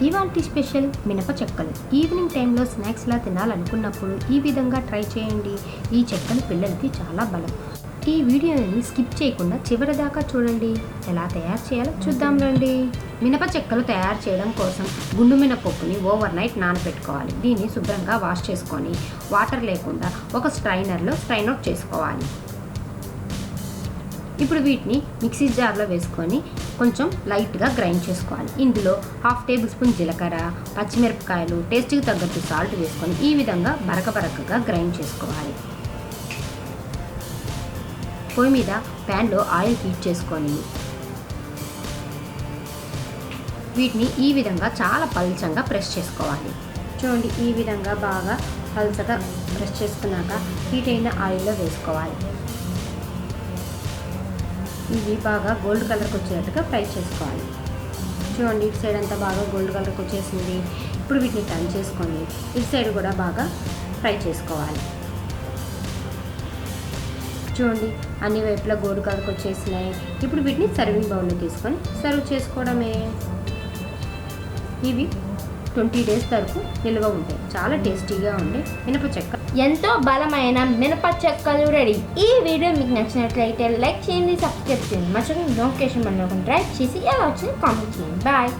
ఇవాల్టి స్పెషల్ మినప చెక్కలు. ఈవినింగ్ టైంలో స్నాక్స్లా తినాలనుకున్నప్పుడు ఈ విధంగా ట్రై చేయండి. ఈ చెక్కలు పిల్లలకి చాలా బలం. ఈ వీడియోని స్కిప్ చేయకుండా చివరి దాకా చూడండి. ఎలా తయారు చేయాలో చూద్దాం రండి. మినప చెక్కలు తయారు చేయడం కోసం గుండు మినపప్పుని ఓవర్ నైట్ నానబెట్టుకోవాలి. దీన్ని శుభ్రంగా వాష్ చేసుకొని వాటర్ లేకుండా ఒక స్ట్రైనర్లో స్ట్రైన్ అవుట్ చేసుకోవాలి. ఇప్పుడు వీటిని మిక్సీ జార్లో వేసుకొని కొంచెం లైట్గా గ్రైండ్ చేసుకోవాలి. ఇందులో 1/2 టేబుల్ స్పూన్ జీలకర్ర, పచ్చిమిరపకాయలు, టేస్ట్కి తగ్గట్టు సాల్ట్ వేసుకొని ఈ విధంగా బరకగా గ్రైండ్ చేసుకోవాలి. పొయ్యి మీద ప్యాన్లో ఆయిల్ హీట్ చేసుకొని వీటిని ఈ విధంగా చాలా పల్చంగా ప్రెస్ చేసుకోవాలి. చూడండి, ఈ విధంగా బాగా పల్చగా ప్రెస్ చేసుకున్నాక హీట్ అయిన ఆయిల్లో వేసుకోవాలి. ఇవి బాగా గోల్డ్ కలర్కి వచ్చేటట్టుగా ఫ్రై చేసుకోవాలి. చూడండి, ఇటు సైడ్ అంతా బాగా గోల్డ్ కలర్కి వచ్చేసింది. ఇప్పుడు వీటిని టర్న్ చేసుకొని ఇటు సైడ్ కూడా బాగా ఫ్రై చేసుకోవాలి. చూడండి, అన్ని వైపులా గోల్డ్ కలర్కి వచ్చేసినాయి. ఇప్పుడు వీటిని సర్వింగ్ బౌల్లో తీసుకొని సర్వ్ చేసుకోవడమే. ఇవి 20 డేస్ వరకు నిల్వ ఉంటాయి. చాలా టేస్టీగా ఉండే మినప చెక్క, ఎంతో బలమైన మినప చెక్కలు రెడీ. ఈ వీడియో మీకు నచ్చినట్లయితే లైక్ చేయండి, సబ్స్క్రైబ్ చేయండి. మర్చిపోయి నోటిఫికేషన్ బటన్ ట్రై చేసి ఎలా వచ్చింది కామెంట్ చేయండి. బాయ్.